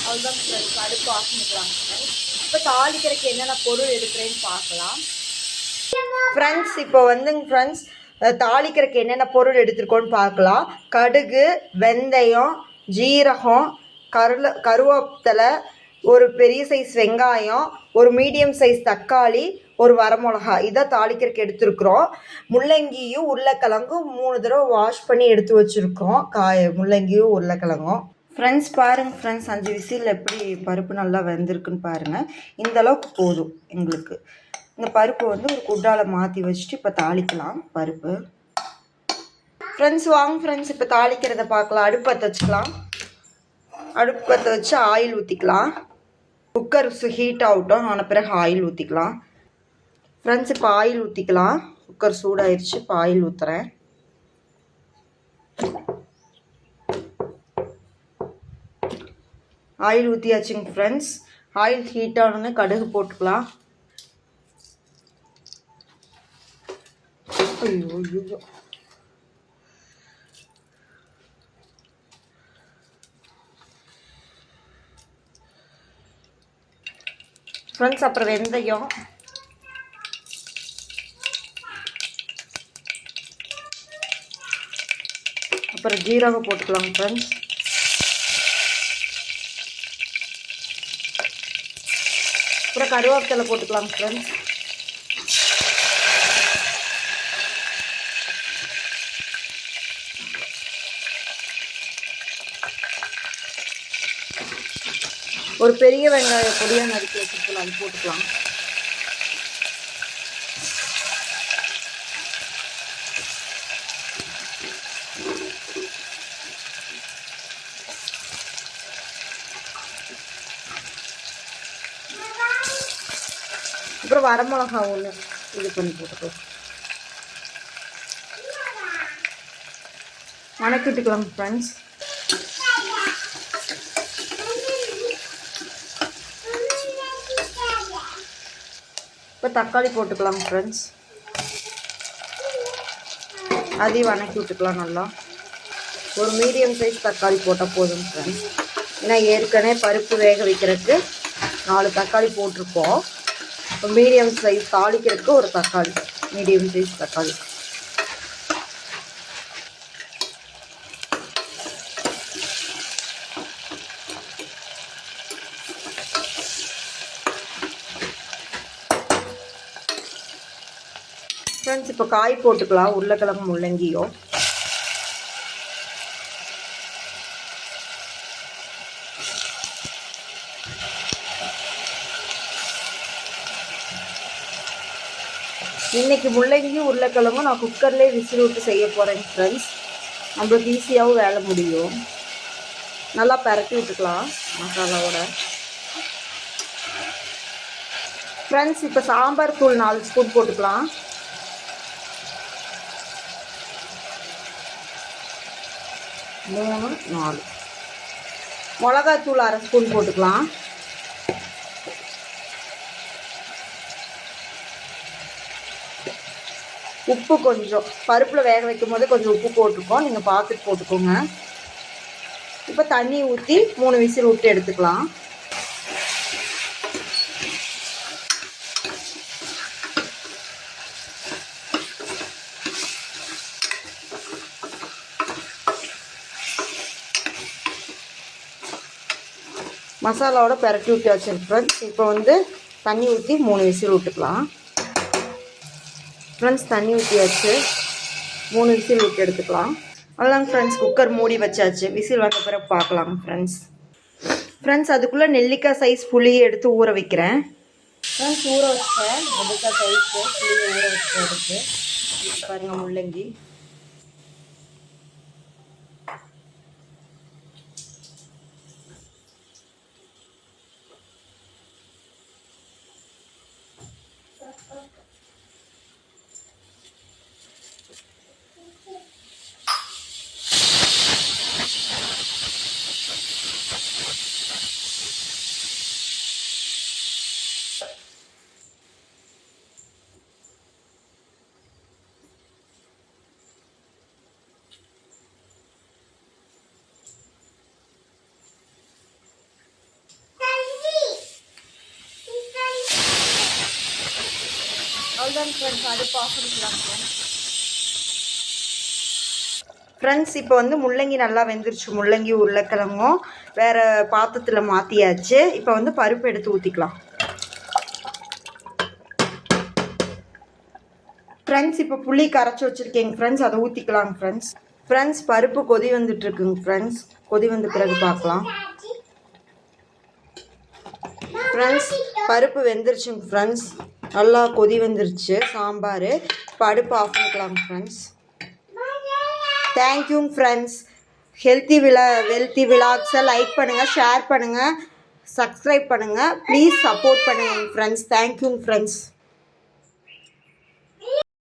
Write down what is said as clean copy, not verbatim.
அவ்வளோதான் ஃப்ரெண்ட்ஸ், அடுப்பு ஆஃப் பண்ணிக்கலாம் ஃப்ரெண்ட்ஸ். இப்போ தாளிக்கிறதுக்கு என்னென்ன பொருள் எடுக்கிறேன்னு பார்க்கலாம் ஃப்ரெண்ட்ஸ். இப்போ வந்துங்க ஃப்ரெண்ட்ஸ், தாளிக்கிறதுக்கு என்னென்ன பொருள் எடுத்துருக்கோன்னு பார்க்கலாம். கடுகு, வெந்தயம், ஜீரகம், கருவேப்பிலை, ஒரு பெரிய சைஸ் வெங்காயம், ஒரு மீடியம் சைஸ் தக்காளி, ஒரு வரமிளகா, இதை தாளிக்கிறதுக்கு எடுத்துருக்குறோம். முள்ளங்கியும் உருளைக்கிழங்கும் 3 தடவை வாஷ் பண்ணி எடுத்து வச்சுருக்கோம். முள்ளங்கியும் உருளைக்கிழங்கும் ஃப்ரெண்ட்ஸ் பாருங்கள் ஃப்ரெண்ட்ஸ், 5 விசில் எப்படி பருப்பு நல்லா வெந்திருக்குன்னு பாருங்கள். இந்த அளவுக்கு போதும் எங்களுக்கு. இந்த பருப்பு வந்து ஒரு குண்டால் மாற்றி வச்சுட்டு இப்போ தாளிக்கலாம் பருப்பு. ஃப்ரெண்ட்ஸ் வாங்க ஃப்ரெண்ட்ஸ், இப்போ தாளிக்கிறத பார்க்கலாம். அடுப்பு பற்ற வச்சுக்கலாம். அடுப்பு பற்ற வச்சு ஆயில் ஊற்றிக்கலாம். குக்கர் ஹீட் ஆகட்டும், ஆன பிறகு ஆயில் ஊற்றிக்கலாம். ஃப்ரெண்ட்ஸ் இப்போ ஆயில் ஊற்றிக்கலாம். குக்கர் சூடாயிருச்சு, இப்போ ஆயில் ஊற்றுறேன். ஆயில் ஊற்றியாச்சுங்க ஃப்ரெண்ட்ஸ். ஆயில் ஹீட் ஆனோடனே கடுகு போட்டுக்கலாம். ஐயோ ஐயோ, ஃப்ரெண்ட்ஸ் அப்புறம் வெந்தயம், அப்புறம் ஜீரகம் போட்டுக்கலாம் ஃப்ரெண்ட்ஸ். அப்புறம் கருவேப்பிலை போட்டுக்கலாம் ஃப்ரெண்ட்ஸ். ஒரு பெரிய வெங்காய பொடியாக நறுக்கி வச்சுக்கலாம், அது போட்டுக்கலாம். அப்புறம் வரமிளகா ஒன்று இது பண்ணி போட்டுக்கலாம், வணக்கிட்டுக்கலாம் ஃப்ரெண்ட்ஸ். இப்போ தக்காளி போட்டுக்கலாம் ஃப்ரெண்ட்ஸ். அதையும் வணக்கி விட்டுக்கலாம் நல்லா. ஒரு மீடியம் சைஸ் தக்காளி போட்டால் போதும் ஃப்ரெண்ட்ஸ். ஏன்னா ஏற்கனவே பருப்பு வேக வைக்கிறதுக்கு 4 தக்காளி போட்டிருப்போம். இப்போ மீடியம் சைஸ் தாளிக்கிறதுக்கு ஒரு தக்காளி, மீடியம் சைஸ் தக்காளி. ஃப்ரெண்ட்ஸ் இப்போ காய் போட்டுக்கலாம். உருளைக்கிழங்கு முள்ளங்கியும் இன்றைக்கி முள்ளங்கியும் உருளைக்கிழங்கும் நான் குக்கர்லேயே விசில் விட்டு செய்ய போகிறேன் ஃப்ரெண்ட்ஸ். நம்மளுக்கு ஈஸியாகவும் வேலை முடியும். நல்லா பரட்டி விட்டுக்கலாம் மசாலாவோட. ஃப்ரெண்ட்ஸ் இப்போ சாம்பார் தூள் 4 ஸ்பூன் போட்டுக்கலாம். மூணு 4 மிளகாத்தூள் 1/2 ஸ்பூன் போட்டுக்கலாம். உப்பு கொஞ்சம் பருப்பில் வேக வைக்கும் போது கொஞ்சம் உப்பு போட்டிருக்கோம், நீங்கள் பார்த்துட்டு போட்டுக்கோங்க. இப்போ தண்ணி ஊற்றி 3 விசில் விட்டு எடுத்துக்கலாம். மசாலாவோட பெரட்டி ஊற்றி வச்சிருக்கு ஃப்ரெண்ட்ஸ். இப்போ வந்து தண்ணி ஊற்றி 3 விசில் விட்டுக்கலாம் ஃப்ரெண்ட்ஸ். தண்ணி ஊற்றி வச்சு 3 விசில் விட்டு எடுத்துக்கலாம். அவ்வளோதாங்க ஃப்ரெண்ட்ஸ், குக்கர் மூடி வச்சாச்சு. விசில் வந்த பிறகு பார்க்கலாம் ஃப்ரெண்ட்ஸ். ஃப்ரெண்ட்ஸ் அதுக்குள்ளே நெல்லிக்காய் சைஸ் புளியை எடுத்து ஊற வைக்கிறேன் ஃப்ரெண்ட்ஸ். ஊற வச்சேன் நெல்லிக்காய் சைஸு புளியை ஊற வச்சு எடுத்து பாருங்கள் முள்ளங்கி. அவ்வளோதான் ஃப்ரெண்ட்ஸ், அடுப்பு ஆஃப் பண்ணிக்கலாம் ஃப்ரெண்ட்ஸ். இப்போ வந்து முள்ளங்கி நல்லா வெந்துருச்சு. முள்ளங்கி உருளைக்கிழங்கும் வேறு பாத்திரத்தில் மாற்றியாச்சு. இப்போ வந்து பருப்பு எடுத்து ஊற்றிக்கலாம் ஃப்ரெண்ட்ஸ். இப்போ புளி கரைச்சி வச்சுருக்கேங்க ஃப்ரெண்ட்ஸ், அதை ஊற்றிக்கலாங்க ஃப்ரெண்ட்ஸ். ஃப்ரெண்ட்ஸ் பருப்பு கொதி வந்துட்டுருக்குங்க ஃப்ரெண்ட்ஸ். கொதி வந்த பிறகு பார்க்கலாம் ஃப்ரெண்ட்ஸ். பருப்பு வெந்துருச்சுங்க ஃப்ரெண்ட்ஸ், நல்லா கொதி வந்துருச்சு சாம்பார். இப்போ அடுப்பு ஆஃப் பண்ணிக்கலாங்க ஃப்ரெண்ட்ஸ். தேங்க்யூங்க ஃப்ரெண்ட்ஸ். வெல்த்தி விலாக்ஸை லைக் பண்ணுங்கள், ஷேர் பண்ணுங்கள், சப்ஸ்கிரைப் பண்ணுங்கள், ப்ளீஸ் சப்போர்ட் பண்ணுங்கள் ஃப்ரெண்ட்ஸ். தேங்க்யூங்க ஃப்ரெண்ட்ஸ்.